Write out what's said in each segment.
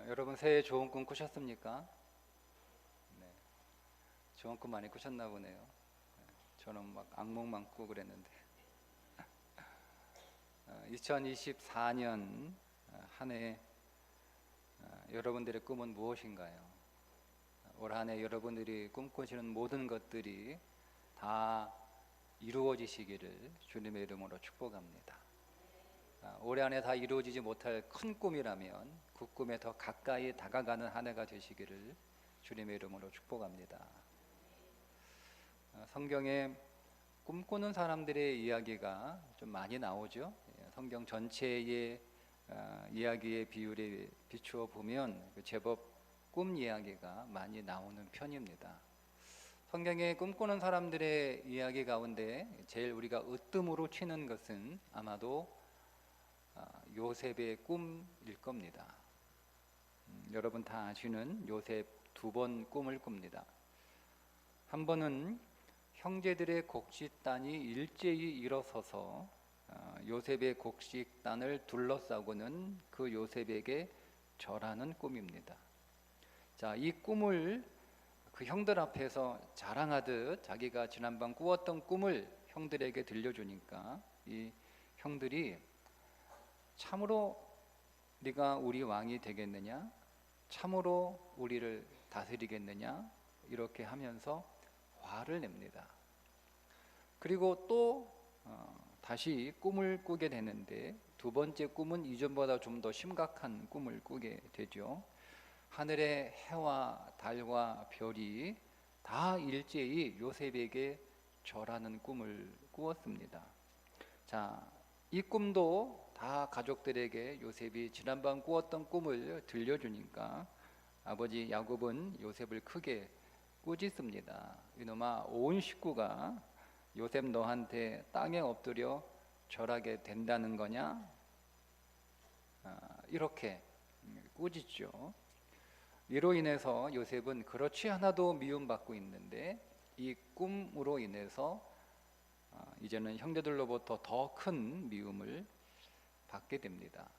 여러분 새해 좋은 꿈 꾸셨습니까? 네, 좋은 꿈 많이 꾸셨나 보네요. 저는 막 악몽만 꾸고 그랬는데 2024년 한 해 여러분들의 꿈은 무엇인가요? 올 한 해 여러분들이 꿈꾸시는 모든 것들이 다 이루어지시기를 주님의 이름으로 축복합니다. 올해 안에 다 이루어지지 못할 큰 꿈이라면 그 꿈에 더 가까이 다가가는 한 해가 되시기를 주님의 이름으로 축복합니다. 성경에 꿈꾸는 사람들의 이야기가 좀 많이 나오죠. 성경 전체의 이야기의 비율에 비추어 보면 제법 꿈 이야기가 많이 나오는 편입니다. 성경에 꿈꾸는 사람들의 이야기 가운데 제일 우리가 으뜸으로 치는 것은 아마도 요셉의 꿈일 겁니다. 여러분 다 아시는 요셉 두 번 꿈을 꿉니다. 한 번은 형제들의 곡식단이 일제히 일어서서 요셉의 곡식단을 둘러싸고는 그 요셉에게 절하는 꿈입니다. 자, 이 꿈을 그 형들 앞에서 자랑하듯 자기가 지난밤 꾸었던 꿈을 형들에게 들려주니까 이 형들이 참으로 네가 우리 왕이 되겠느냐? 참으로 우리를 다스리겠느냐? 이렇게 하면서 화를 냅니다. 그리고 또 다시 꿈을 꾸게 되는데 두 번째 꿈은 이전보다 좀 더 심각한 꿈을 꾸게 되죠. 하늘의 해와 달과 별이 다 일제히 요셉에게 절하는 꿈을 꾸었습니다. 자, 이 꿈도 다 가족들에게 요셉이 지난밤 꾸었던 꿈을 들려주니까 아버지 야곱은 요셉을 크게 꾸짖습니다. 이놈아, 온 식구가 요셉 너한테 땅에 엎드려 절하게 된다는 거냐? 이렇게 꾸짖죠. 이로 인해서 요셉은 그렇지 않아도 미움받고 있는데 이 꿈으로 인해서 이제는 형제들로부터 더 큰 미움을 받게 됩니다.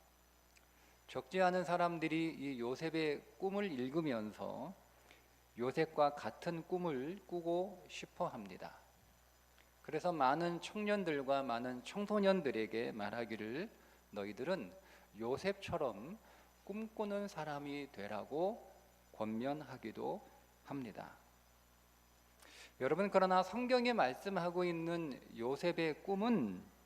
적지 않은 사람들이 이 요셉의 꿈을 읽으면서 요셉과 같은 꿈을 꾸고 싶어 합니다. 그래서 많은 청년들과 많은 청소년들에게 말하기를 너희들은 요셉처럼 꿈꾸는 사람이 되라고 권면하기도 합니다. 여러분, 그러나 성경에 말씀하고 있는 요셉의 꿈은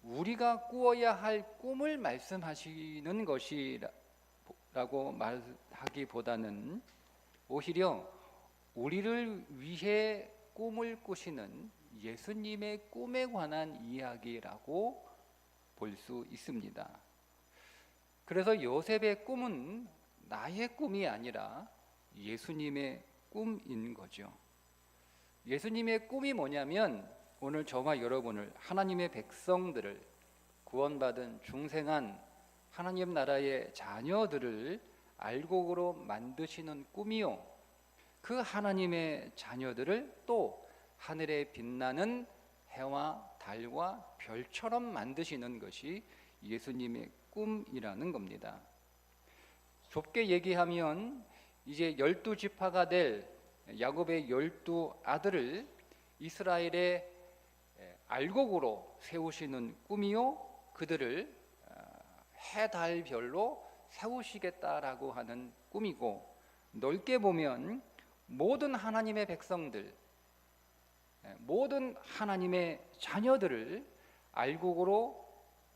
우리가 꾸어야 할 꿈을 말씀하시는 것이라고 말하기보다는 오히려 우리를 위해 꿈을 꾸시는 예수님의 꿈에 관한 이야기라고 볼 수 있습니다. 그래서 요셉의 꿈은 나의 꿈이 아니라 예수님의 꿈인 거죠. 예수님의 꿈이 뭐냐면 오늘 저와 여러분을, 하나님의 백성들을, 구원받은 중생한 하나님 나라의 자녀들을 알곡으로 만드시는 꿈이요, 그 하나님의 자녀들을 또 하늘에 빛나는 해와 달과 별처럼 만드시는 것이 예수님의 꿈이라는 겁니다. 좁게 얘기하면 이제 12지파가 될 야곱의 12아들을 이스라엘의 알곡으로 세우시는 꿈이요, 그들을 해, 달, 별로 세우시겠다라고 하는 꿈이고, 넓게 보면 모든 하나님의 백성들, 모든 하나님의 자녀들을 알곡으로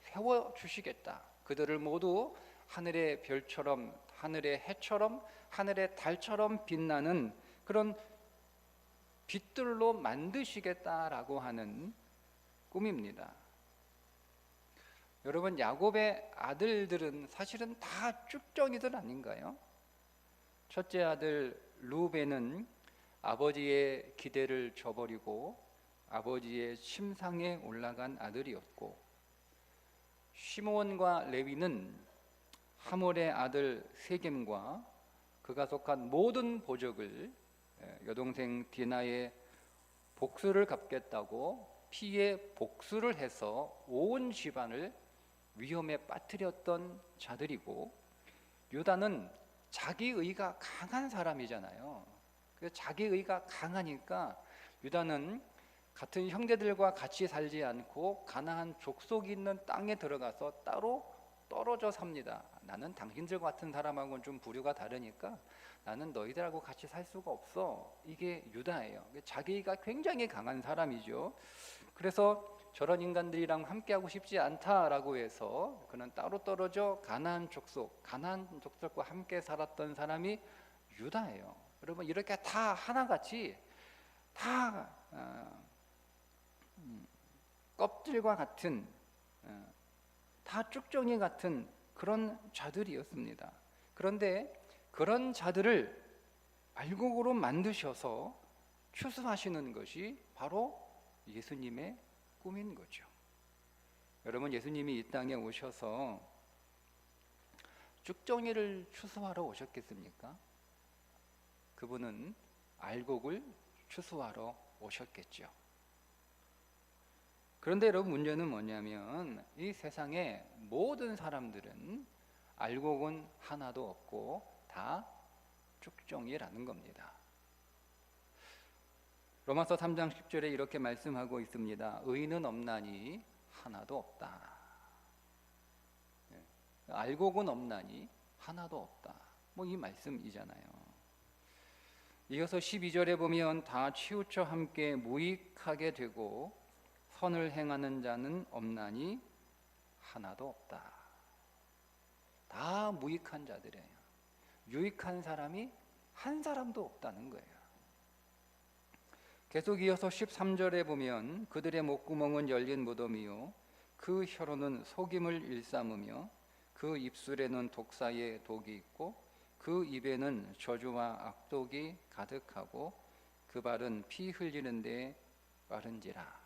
세워주시겠다. 그들을 모두 하늘의 별처럼, 하늘의 해처럼, 하늘의 달처럼 빛나는 그런 빛들로 만드시겠다라고 하는 꿈입니다. 여러분, 야곱의 아들들은 사실은 다 쭉정이들 아닌가요? 첫째 아들 루벤은 아버지의 기대를 저버리고 아버지의 침상에 올라간 아들이었고, 시므온과 레위는 하몰의 아들 세겜과 그가 속한 모든 보적을 여동생 디나의 복수를 갚겠다고 피에 복수를 해서 온 집안을 위험에 빠뜨렸던 자들이고, 유다는 자기의가 강한 사람이잖아요. 그래서 자기의가 강하니까 유다는 같은 형제들과 같이 살지 않고 가나안 족속이 있는 땅에 들어가서 따로 떨어져 삽니다. 나는 당신들 같은 사람하고는 좀 부류가 다르니까 나는 너희들하고 같이 살 수가 없어. 이게 유다예요. 자기가 굉장히 강한 사람이죠. 그래서 저런 인간들이랑 함께하고 싶지 않다라고 해서 그는 따로 떨어져 가나안 족속과 함께 살았던 사람이 유다예요. 여러분, 이렇게 다 하나같이 다 껍질과 같은, 다 쭉정이 같은 그런 자들이었습니다. 그런데 그런 자들을 알곡으로 만드셔서 추수하시는 것이 바로 예수님의 꿈인 거죠. 여러분, 예수님이 이 땅에 오셔서 쭉정이를 추수하러 오셨겠습니까? 그분은 알곡을 추수하러 오셨겠죠. 그런데 여러분, 문제는 뭐냐면 이 세상의 모든 사람들은 알곡은 하나도 없고 다 쭉정이라는 겁니다. 로마서 3장 10절에 이렇게 말씀하고 있습니다. 의인은 없나니 하나도 없다. 알곡은 없나니 하나도 없다. 뭐 이 말씀이잖아요. 이어서 12절에 보면 다 치우쳐 함께 무익하게 되고 선을 행하는 자는 없나니 하나도 없다. 다 무익한 자들이에요. 유익한 사람이 한 사람도 없다는 거예요. 계속 이어서 13절에 보면 그들의 목구멍은 열린 무덤이요 그 혀로는 속임을 일삼으며 그 입술에는 독사의 독이 있고 그 입에는 저주와 악독이 가득하고 그 발은 피 흘리는 데 빠른지라.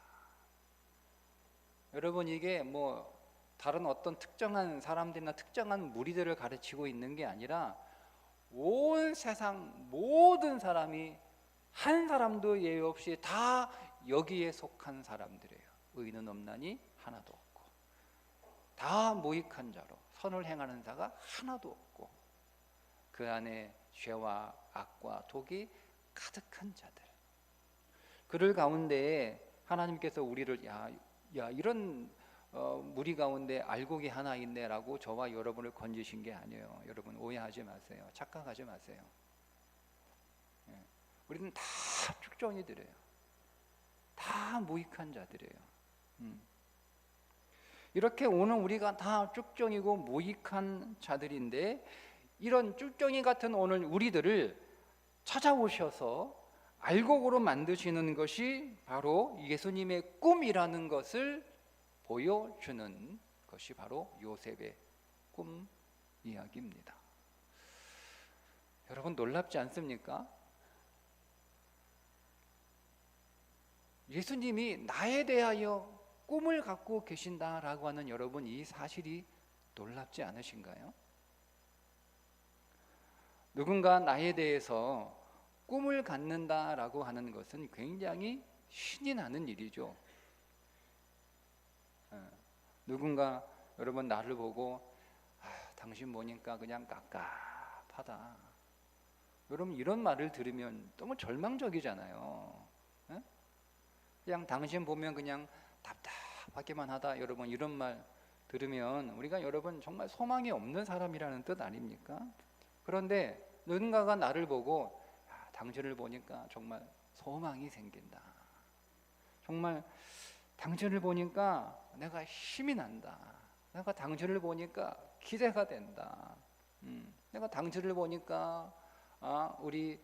여러분, 이게 뭐 다른 어떤 특정한 사람들이나 특정한 무리들을 가르치고 있는 게 아니라 온 세상 모든 사람이 한 사람도 예외 없이 다 여기에 속한 사람들이에요. 의인은 없나니 하나도 없고 다 무익한 자로 선을 행하는 자가 하나도 없고 그 안에 죄와 악과 독이 가득한 자들. 그들 가운데에 하나님께서 우리를 이런 무리 가운데 알곡이 하나 있네라고 저와 여러분을 건지신 게 아니에요. 여러분, 오해하지 마세요. 착각하지 마세요. 우리는 다 쭉정이들이에요. 다 무익한 자들이에요. 이렇게 오늘 우리가 다 쭉정이고 무익한 자들인데 이런 쭉정이 같은 오늘 우리들을 찾아오셔서 알곡으로 만드시는 것이 바로 예수님의 꿈이라는 것을 보여주는 것이 바로 요셉의 꿈 이야기입니다. 여러분, 놀랍지 않습니까? 예수님이 나에 대하여 꿈을 갖고 계신다라고 하는 여러분, 이 사실이 놀랍지 않으신가요? 누군가 나에 대해서 꿈을 갖는다라고 하는 것은 굉장히 신이 나는 일이죠. 누군가 여러분 나를 보고 당신 보니까 그냥 깝깝하다. 여러분, 이런 말을 들으면 너무 절망적이잖아요. 그냥 당신 보면 그냥 답답하기만 하다. 여러분, 이런 말 들으면 우리가 여러분 정말 소망이 없는 사람이라는 뜻 아닙니까? 그런데 누군가가 나를 보고 당신을 보니까 정말 소망이 생긴다. 정말 당신을 보니까 내가 힘이 난다. 내가 당신을 보니까 기대가 된다. 내가 당신을 보니까 우리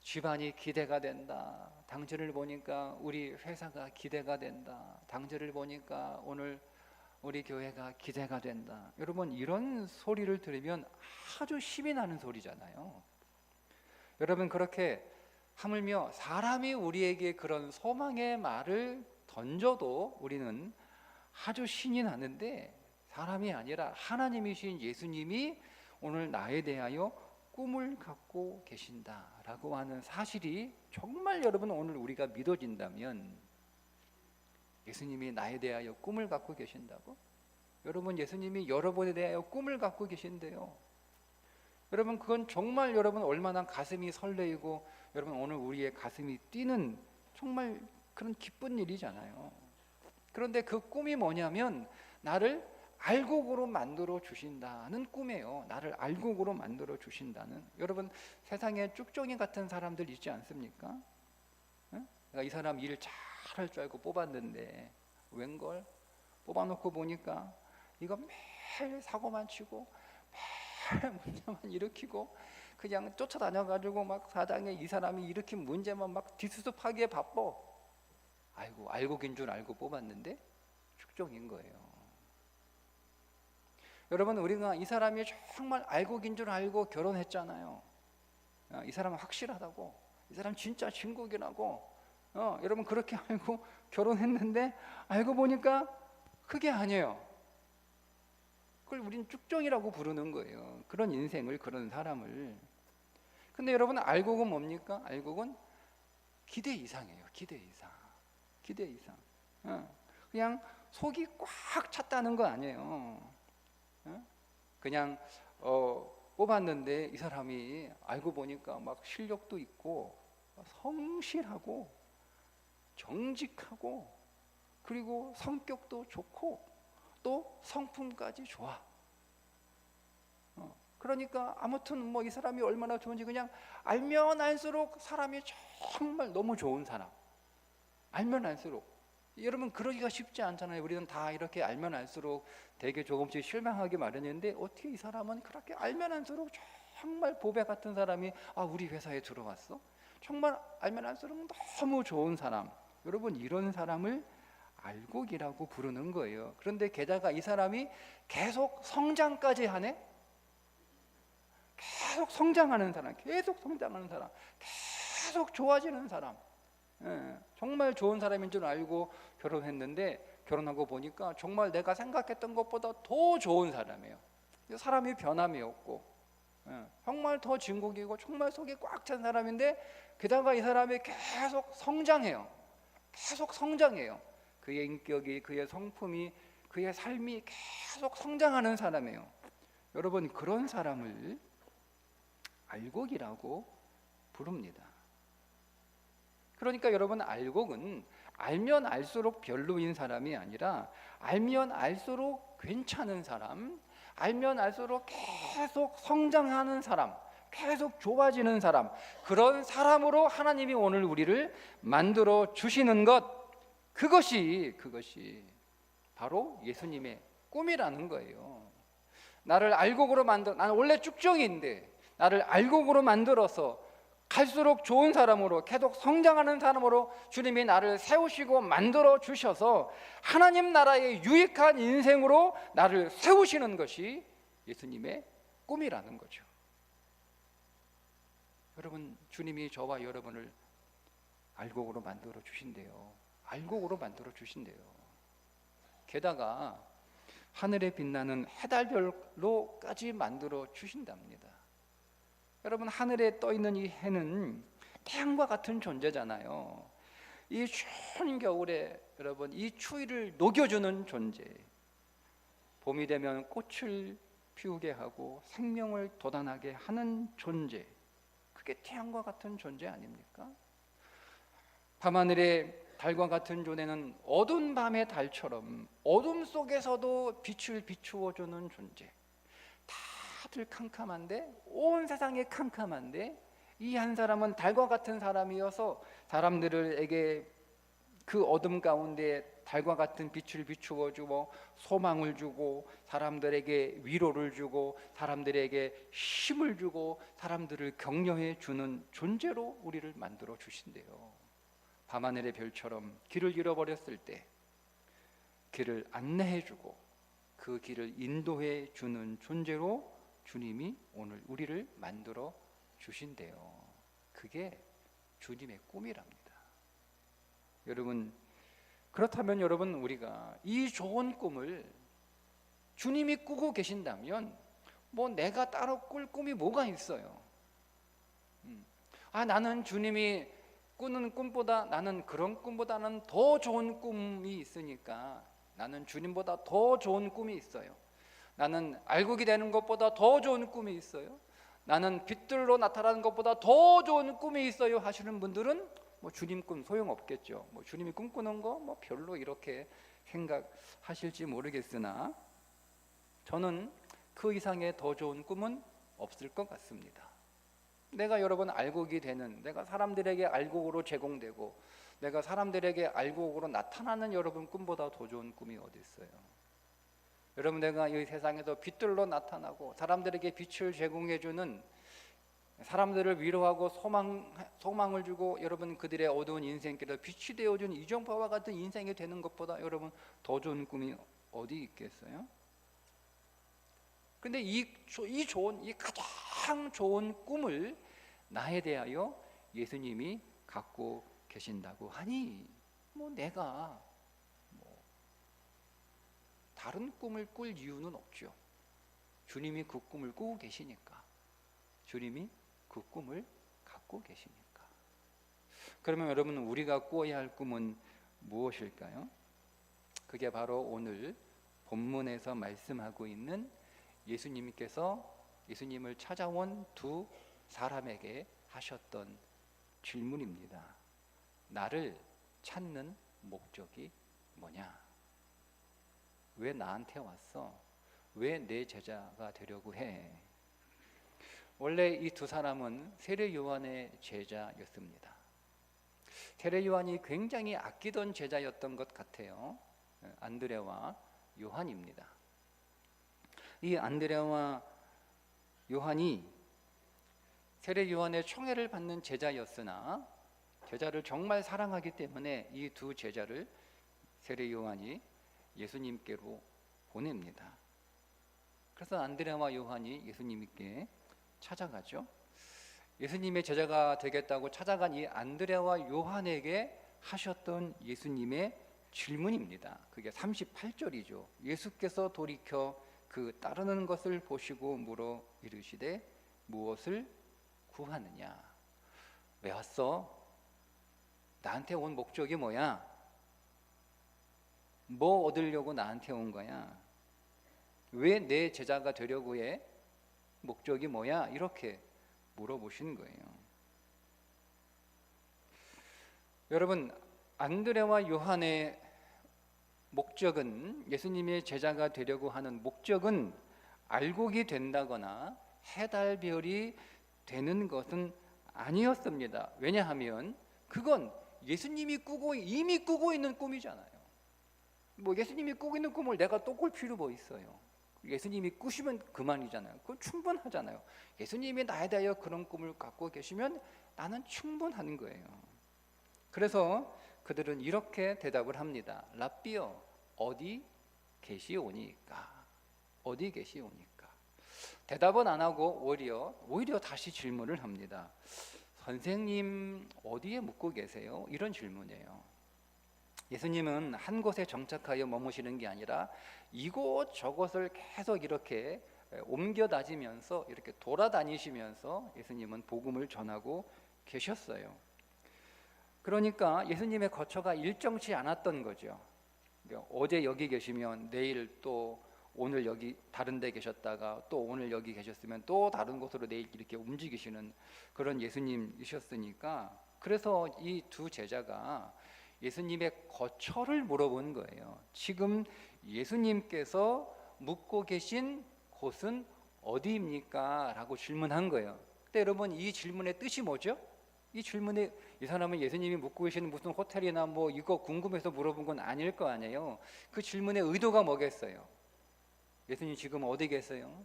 집안이 기대가 된다. 당신을 보니까 우리 회사가 기대가 된다. 당신을 보니까 오늘 우리 교회가 기대가 된다. 여러분, 이런 소리를 들으면 아주 힘이 나는 소리잖아요. 여러분, 그렇게 하물며 사람이 우리에게 그런 소망의 말을 던져도 우리는 아주 신이 나는데 사람이 아니라 하나님이신 예수님이 오늘 나에 대하여 꿈을 갖고 계신다라고 하는 사실이 정말 여러분 오늘 우리가 믿어진다면, 예수님이 나에 대하여 꿈을 갖고 계신다고? 여러분, 예수님이 여러분에 대하여 꿈을 갖고 계신대요. 여러분 그건 정말 여러분 얼마나 가슴이 설레이고 여러분 오늘 우리의 가슴이 뛰는 정말 그런 기쁜 일이잖아요. 그런데 그 꿈이 뭐냐면 나를 알곡으로 만들어 주신다는 꿈이에요. 나를 알곡으로 만들어 주신다는. 여러분 세상에 쭉정이 같은 사람들 있지 않습니까? 응? 내가 이 사람 일 잘할 줄 알고 뽑았는데 웬걸 뽑아놓고 보니까 이거 매일 사고만 치고 매일 문제만 일으키고 그냥 쫓아다녀가지고 막 사장에 이 사람이 일으킨 문제만 막 뒷수습하기에 바빠. 아이고 알곡인 줄 알고 뽑았는데 축종인 거예요. 여러분 우리가 이 사람이 정말 알곡인 줄 알고 결혼했잖아요. 이 사람은 확실하다고, 이 사람 진짜 진국이라고 여러분 그렇게 알고 결혼했는데 알고 보니까 그게 아니에요. 그걸 우린 쭉정이라고 부르는 거예요. 그런 인생을, 그런 사람을. 근데 여러분 알곡은 뭡니까? 알곡은 기대 이상이에요. 기대 이상. 기대 이상. 그냥 속이 꽉 찼다는 거 아니에요. 그냥 뽑았는데 이 사람이 알고 보니까 막 실력도 있고 성실하고 정직하고 그리고 성격도 좋고 또 성품까지 좋아. 그러니까 아무튼 뭐 이 사람이 얼마나 좋은지 그냥 알면 알수록 사람이 정말 너무 좋은 사람. 알면 알수록. 여러분 그러기가 쉽지 않잖아요. 우리는 다 이렇게 알면 알수록 되게 조금씩 실망하기 마련인데 어떻게 이 사람은 그렇게 알면 알수록 정말 보배 같은 사람이 우리 회사에 들어왔어? 정말 알면 알수록 너무 좋은 사람. 여러분 이런 사람을 알곡이라고 부르는 거예요. 그런데 게다가 이 사람이 계속 성장까지 하네? 계속 성장하는 사람, 계속 성장하는 사람, 계속 좋아지는 사람. 정말 좋은 사람인 줄 알고 결혼했는데 결혼하고 보니까 정말 내가 생각했던 것보다 더 좋은 사람이에요. 사람이 변함이 없고 정말 더 진국이고 정말 속이 꽉 찬 사람인데 게다가 이 사람이 계속 성장해요. 계속 성장해요. 그의 인격이, 그의 성품이, 그의 삶이 계속 성장하는 사람이에요. 여러분 그런 사람을 알곡이라고 부릅니다. 그러니까 여러분 알곡은 알면 알수록 별로인 사람이 아니라 알면 알수록 괜찮은 사람, 알면 알수록 계속 성장하는 사람, 계속 좋아지는 사람, 그런 사람으로 하나님이 오늘 우리를 만들어 주시는 것, 그것이 바로 예수님의 꿈이라는 거예요. 나를 알곡으로 만들어, 나는 원래 쭉정이인데 나를 알곡으로 만들어서 갈수록 좋은 사람으로 계속 성장하는 사람으로 주님이 나를 세우시고 만들어 주셔서 하나님 나라의 유익한 인생으로 나를 세우시는 것이 예수님의 꿈이라는 거죠. 여러분 주님이 저와 여러분을 알곡으로 만들어 주신대요. 알곡으로 만들어 주신대요. 게다가 하늘에 빛나는 해달별로까지 만들어 주신답니다. 여러분 하늘에 떠 있는 이 해는 태양과 같은 존재잖아요. 이 추운 겨울에 여러분 이 추위를 녹여주는 존재. 봄이 되면 꽃을 피우게 하고 생명을 돋아나게 하는 존재. 그게 태양과 같은 존재 아닙니까? 밤하늘에 달과 같은 존재는 어두운 밤의 달처럼 어둠 속에서도 빛을 비추어주는 존재. 다들 캄캄한데, 온 세상이 캄캄한데 이 한 사람은 달과 같은 사람이어서 사람들에게 그 어둠 가운데 달과 같은 빛을 비추어 주고 소망을 주고 사람들에게 위로를 주고 사람들에게 힘을 주고 사람들을 격려해 주는 존재로 우리를 만들어 주신대요. 밤하늘의 별처럼 길을 잃어버렸을 때 길을 안내해 주고 그 길을 인도해 주는 존재로 주님이 오늘 우리를 만들어 주신대요. 그게 주님의 꿈이랍니다. 여러분 그렇다면 여러분 우리가 이 좋은 꿈을 주님이 꾸고 계신다면 뭐 내가 따로 꿀 꿈이 뭐가 있어요? 나는 주님이 꾸는 꿈보다 나는 그런 꿈보다는 더 좋은 꿈이 있으니까 나는 주님보다 더 좋은 꿈이 있어요. 나는 알곡이 되는 것보다 더 좋은 꿈이 있어요. 나는 빛들로 나타나는 것보다 더 좋은 꿈이 있어요 하시는 분들은 뭐 주님 꿈 소용없겠죠. 뭐 주님이 꿈꾸는 거 뭐 별로 이렇게 생각하실지 모르겠으나 저는 그 이상의 더 좋은 꿈은 없을 것 같습니다. 내가 여러분 알곡이 되는, 내가 사람들에게 알곡으로 제공되고 내가 사람들에게 알곡으로 나타나는 여러분 꿈보다 더 좋은 꿈이 어디 있어요? 여러분, 내가 이 세상에서 빛들로 나타나고 사람들에게 빛을 제공해주는, 사람들을 위로하고 소망을 주고 여러분 그들의 어두운 인생길에 빛이 되어준 이종파와 같은 인생이 되는 것보다 여러분 더 좋은 꿈이 어디 있겠어요? 근데 이 가장 좋은 꿈을 나에 대하여 예수님이 갖고 계신다고 하니 뭐 내가 다른 꿈을 꿀 이유는 없죠. 주님이 그 꿈을 꾸고 계시니까, 주님이 그 꿈을 갖고 계시니까. 그러면 여러분, 우리가 꾸어야 할 꿈은 무엇일까요? 그게 바로 오늘 본문에서 말씀하고 있는 예수님을 찾아온 두 사람에게 하셨던 질문입니다. 나를 찾는 목적이 뭐냐? 왜 나한테 왔어? 왜 내 제자가 되려고 해? 원래 이 두 사람은 세례 요한의 제자였습니다. 세례 요한이 굉장히 아끼던 제자였던 것 같아요. 안드레와 요한입니다. 이 안드레와 요한이 세례 요한의 총애를 받는 제자였으나 제자를 정말 사랑하기 때문에 이 두 제자를 세례 요한이 예수님께로 보냅니다. 그래서 안드레와 요한이 예수님께 찾아가죠. 예수님의 제자가 되겠다고 찾아간 이 안드레와 요한에게 하셨던 예수님의 질문입니다. 그게 38절이죠. 예수께서 돌이켜 그 따르는 것을 보시고 물어 이르시되 무엇을 구하느냐? 왜 왔어? 나한테 온 목적이 뭐야? 뭐 얻으려고 나한테 온 거야? 왜 내 제자가 되려고 해? 목적이 뭐야? 이렇게 물어보신 거예요. 여러분, 안드레와 요한의 목적은, 예수님의 제자가 되려고 하는 목적은 알곡이 된다거나 해달별이 되는 것은 아니었습니다. 왜냐하면 그건 예수님이 이미 꾸고 있는 꿈이잖아요. 뭐 예수님이 꾸고 있는 꿈을 내가 또 꿀 필요 뭐 있어요? 예수님이 꾸시면 그만이잖아요. 그건 충분하잖아요. 예수님이 나에 대하여 그런 꿈을 갖고 계시면 나는 충분한 거예요. 그래서 그들은 이렇게 대답을 합니다. 랍비여, 어디 계시오니까? 어디 계시오니까? 대답은 안 하고 오히려 다시 질문을 합니다. 선생님, 어디에 묵고 계세요? 이런 질문이에요. 예수님은 한 곳에 정착하여 머무시는 게 아니라 이곳저곳을 계속 이렇게 옮겨 다니면서, 이렇게 돌아다니시면서 예수님은 복음을 전하고 계셨어요. 그러니까 예수님의 거처가 일정치 않았던 거죠. 어제 여기 계시면 내일 또, 오늘 여기 다른 데 계셨다가 또 오늘 여기 계셨으면 또 다른 곳으로 내일 이렇게 움직이시는 그런 예수님이셨으니까, 그래서 이 두 제자가 예수님의 거처를 물어본 거예요. 지금 예수님께서 묵고 계신 곳은 어디입니까? 라고 질문한 거예요. 근데 여러분, 이 질문의 뜻이 뭐죠? 이 질문에, 이 사람은 예수님이 묵고 계시는 무슨 호텔이나 뭐 이거 궁금해서 물어본 건 아닐 거 아니에요. 그 질문의 의도가 뭐겠어요? 예수님 지금 어디 계세요?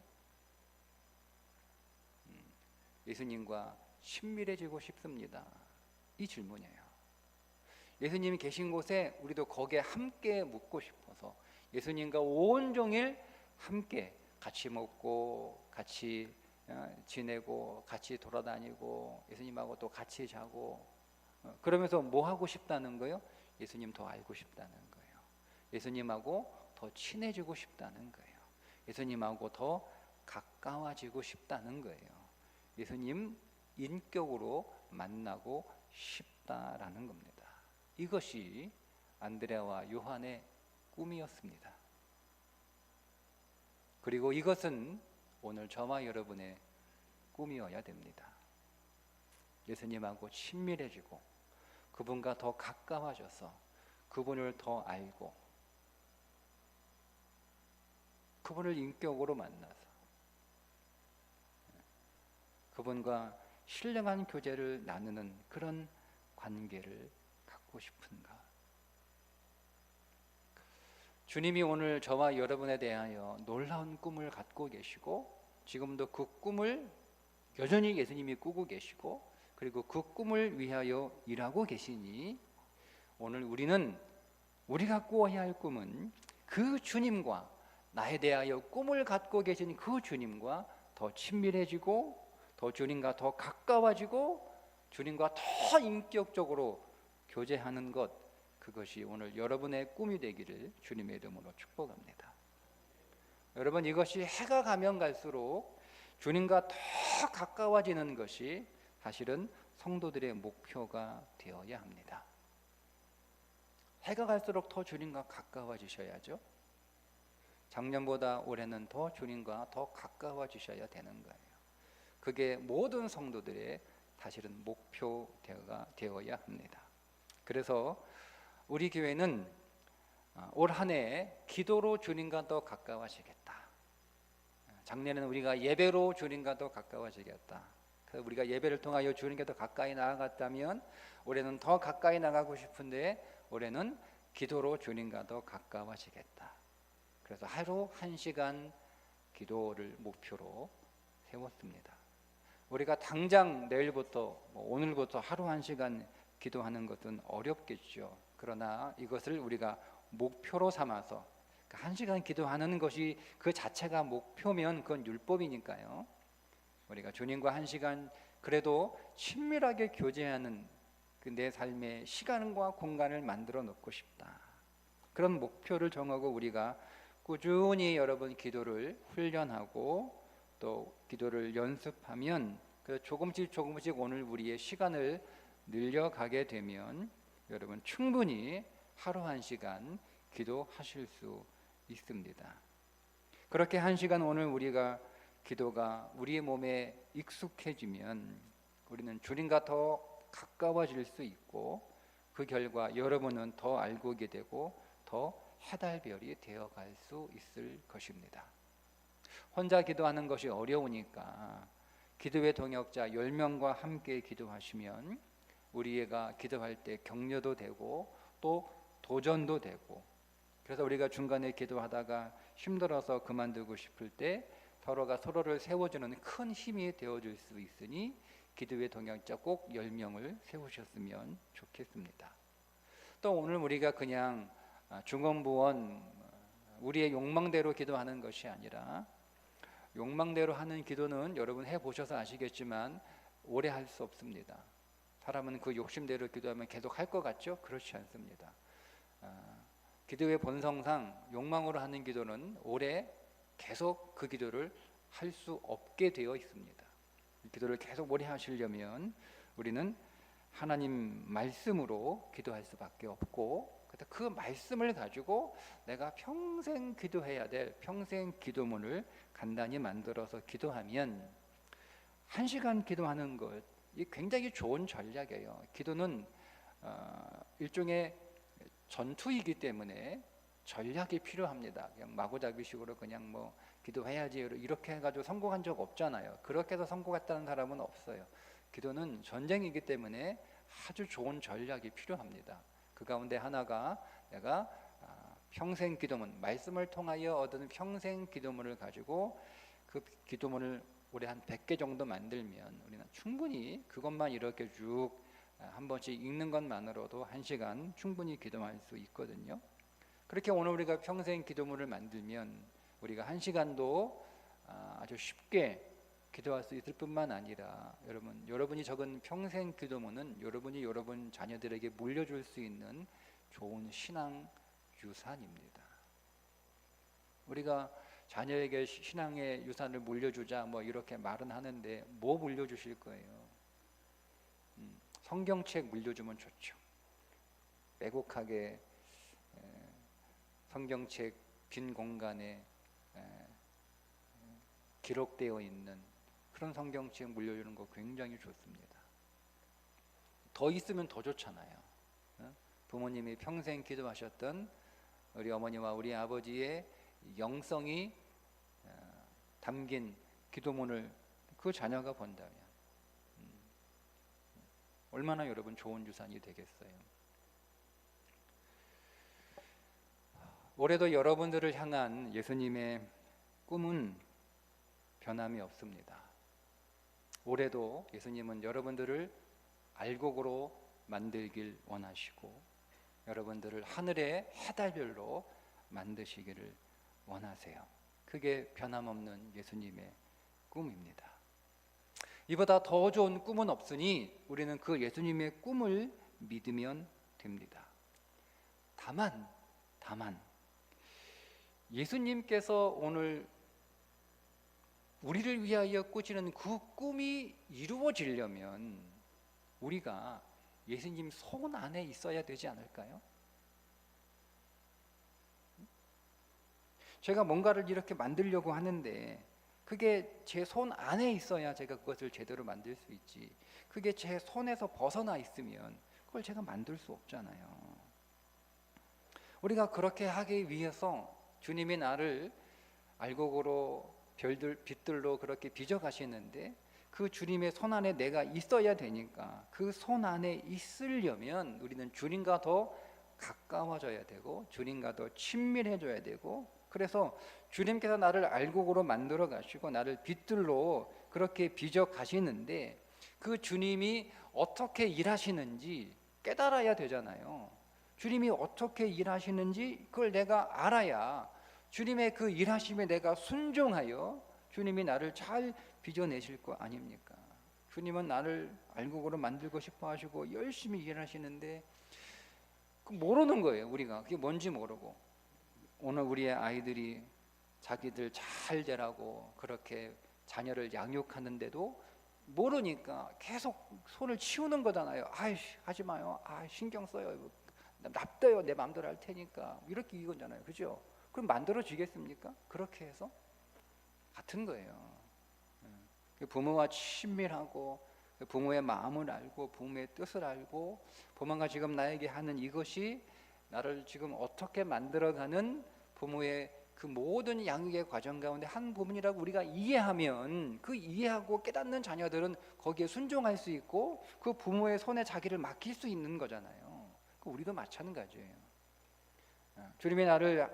예수님과 친밀해지고 싶습니다. 이 질문이에요. 예수님이 계신 곳에 우리도 거기에 함께 묵고 싶어서 예수님과 온종일 함께 같이 먹고 같이 지내고 같이 돌아다니고 예수님하고 또 같이 자고, 그러면서 뭐 하고 싶다는 거예요? 예수님 더 알고 싶다는 거예요. 예수님하고 더 친해지고 싶다는 거예요. 예수님하고 더 가까워지고 싶다는 거예요. 예수님 인격으로 만나고 싶다라는 겁니다. 이것이 안드레와 요한의 꿈이었습니다. 그리고 이것은 오늘 저와 여러분의 꿈이어야 됩니다. 예수님하고 친밀해지고 그분과 더 가까워져서 그분을 더 알고 그분을 인격으로 만나서 그분과 신령한 교제를 나누는 그런 관계를 갖고 싶은가? 주님이 오늘 저와 여러분에 대하여 놀라운 꿈을 갖고 계시고 지금도 그 꿈을 여전히 예수님이 꾸고 계시고 그리고 그 꿈을 위하여 일하고 계시니 오늘 우리가 꾸어야 할 꿈은 그 주님과 나에 대하여 꿈을 갖고 계신 그 주님과 더 친밀해지고 더 주님과 더 가까워지고 주님과 더 인격적으로 교제하는 것, 그것이 오늘 여러분의 꿈이 되기를 주님의 이름으로 축복합니다. 여러분, 이것이 해가 가면 갈수록 주님과 더 가까워지는 것이 사실은 성도들의 목표가 되어야 합니다. 해가 갈수록 더 주님과 가까워지셔야죠. 작년보다 올해는 더 주님과 더 가까워지셔야 되는 거예요. 그게 모든 성도들의 사실은 목표가 되어야 합니다. 그래서 우리 교회는 올 한 해 기도로 주님과 더 가까워지겠다. 작년에는 우리가 예배로 주님과 더 가까워지겠다. 그래서 우리가 예배를 통하여 주님께 더 가까이 나아갔다면 올해는 더 가까이 나가고 싶은데 올해는 기도로 주님과 더 가까워지겠다. 그래서 하루 1시간 기도를 목표로 세웠습니다. 우리가 당장 내일부터 오늘부터 하루 1시간 기도하는 것은 어렵겠죠. 그러나 이것을 우리가 목표로 삼아서 1시간 기도하는 것이 그 자체가 목표면 그건 율법이니까요. 우리가 주님과 1시간 그래도 친밀하게 교제하는 그 내 삶의 시간과 공간을 만들어 놓고 싶다. 그런 목표를 정하고 우리가 꾸준히 여러분 기도를 훈련하고 또 기도를 연습하면 그 조금씩 오늘 우리의 시간을 늘려가게 되면 여러분 충분히 하루 1시간 기도하실 수 있습니다. 그렇게 1시간 오늘 우리가 기도가 우리의 몸에 익숙해지면 우리는 주님과 더 가까워질 수 있고 그 결과 여러분은 더 알게 되고 더 해달별이 되어갈 수 있을 것입니다. 혼자 기도하는 것이 어려우니까 기도의 동역자 10명과 함께 기도하시면 우리가 기도할 때 격려도 되고 또 도전도 되고 그래서 우리가 중간에 기도하다가 힘들어서 그만두고 싶을 때 서로가 서로를 세워주는 큰 힘이 되어줄 수 있으니 기도의 동역자 꼭 10명을 세우셨으면 좋겠습니다. 또 오늘 우리가 그냥 중언부언 우리의 욕망대로 기도하는 것이 아니라 욕망대로 하는 기도는 여러분 해보셔서 아시겠지만 오래 할 수 없습니다. 사람은 그 욕심대로 기도하면 계속 할 것 같죠? 그렇지 않습니다. 기도의 본성상 욕망으로 하는 기도는 오래 계속 그 기도를 할 수 없게 되어 있습니다. 기도를 계속 오래 하시려면 우리는 하나님 말씀으로 기도할 수밖에 없고 그 말씀을 가지고 내가 평생 기도해야 될 평생 기도문을 간단히 만들어서 기도하면 1시간 기도하는 것 이 굉장히 좋은 전략이에요. 기도는 일종의 전투이기 때문에 전략이 필요합니다. 그냥 마구잡이식으로 그냥 뭐 기도해야지 이렇게 해가지고 성공한 적 없잖아요. 그렇게 해서 성공했다는 사람은 없어요. 기도는 전쟁이기 때문에 아주 좋은 전략이 필요합니다. 그 가운데 하나가 내가 평생 기도문, 말씀을 통하여 얻은 평생 기도문을 가지고 그 기도문을 올해 한 100개 정도 만들면 우리는 충분히 그것만 이렇게 쭉 한 번씩 읽는 것만으로도 1시간 충분히 기도할 수 있거든요. 그렇게 오늘 우리가 평생 기도문을 만들면 우리가 1시간도 아주 쉽게 기도할 수 있을 뿐만 아니라 여러분이 적은 평생 기도문은 여러분이 여러분 자녀들에게 물려줄 수 있는 좋은 신앙 유산입니다. 우리가 자녀에게 신앙의 유산을 물려주자 뭐 이렇게 말은 하는데 뭐 물려주실 거예요? 성경책 물려주면 좋죠. 빼곡하게 성경책 빈 공간에 기록되어 있는 그런 성경책 물려주는 거 굉장히 좋습니다. 더 있으면 더 좋잖아요. 부모님이 평생 기도하셨던 우리 어머니와 우리 아버지의 영성이 담긴 기도문을 그 자녀가 본다면 얼마나 여러분 좋은 유산이 되겠어요. 올해도 여러분들을 향한 예수님의 꿈은 변함이 없습니다. 올해도 예수님은 여러분들을 알곡으로 만들길 원하시고 여러분들을 하늘의 해달별로 만드시기를 원하세요. 그게 변함없는 예수님의 꿈입니다. 이보다 더 좋은 꿈은 없으니 우리는 그 예수님의 꿈을 믿으면 됩니다. 다만 예수님께서 오늘 우리를 위하여 꾸시는 그 꿈이 이루어지려면 우리가 예수님 손 안에 있어야 되지 않을까요? 제가 뭔가를 이렇게 만들려고 하는데 그게 제 손 안에 있어야 제가 그것을 제대로 만들 수 있지, 그게 제 손에서 벗어나 있으면 그걸 제가 만들 수 없잖아요. 우리가 그렇게 하기 위해서 주님이 나를 알곡으로 빛들로 그렇게 빚어 가시는데 그 주님의 손 안에 내가 있어야 되니까 그 손 안에 있으려면 우리는 주님과 더 가까워져야 되고 주님과 더 친밀해져야 되고, 그래서 주님께서 나를 알곡으로 만들어 가시고 나를 빛들로 그렇게 빚어 가시는데 그 주님이 어떻게 일하시는지 깨달아야 되잖아요. 주님이 어떻게 일하시는지 그걸 내가 알아야 주님의 그 일하심에 내가 순종하여 주님이 나를 잘 빚어내실 거 아닙니까? 주님은 나를 알곡으로 만들고 싶어 하시고 열심히 일하시는데 모르는 거예요. 우리가 그게 뭔지 모르고, 오늘 우리의 아이들이 자기들 잘 되라고 그렇게 자녀를 양육하는데도 모르니까 계속 손을 치우는 거잖아요. 아이씨 하지 마요. 아 신경 써요. 납둬요. 내 마음대로 할 테니까. 이렇게 이거잖아요. 그죠? 그럼 만들어지겠습니까? 그렇게 해서? 같은 거예요. 부모와 친밀하고 부모의 마음을 알고 부모의 뜻을 알고 부모가 지금 나에게 하는 이것이 나를 지금 어떻게 만들어가는 부모의 그 모든 양육의 과정 가운데 한 부분이라고 우리가 이해하면 그 이해하고 깨닫는 자녀들은 거기에 순종할 수 있고 그 부모의 손에 자기를 맡길 수 있는 거잖아요. 우리도 마찬가지예요. 주님이 나를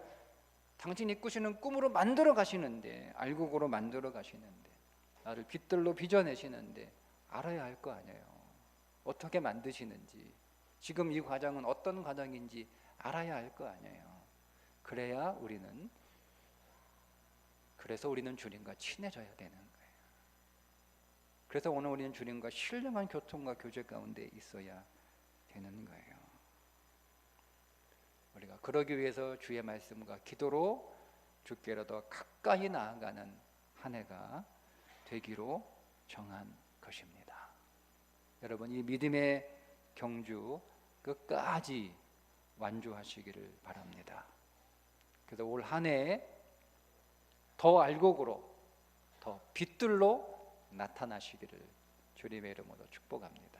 당신이 꾸시는 꿈으로 만들어 가시는데, 알곡으로 만들어 가시는데, 나를 빛들로 빚어내시는데 알아야 할 거 아니에요. 어떻게 만드시는지, 지금 이 과정은 어떤 과정인지 알아야 할 거 아니에요. 그래서 우리는 주님과 친해져야 되는 거예요. 그래서 오늘 우리는 주님과 신령한 교통과 교제 가운데 있어야 되는 거예요. 우리가 그러기 위해서 주의 말씀과 기도로 주께로 더 가까이 나아가는 한 해가 되기로 정한 것입니다. 여러분 이 믿음의 경주 끝까지 완주하시기를 바랍니다. 그래서 올 한 해 더 알곡으로 더 빛들로 나타나시기를 주님의 이름으로 축복합니다.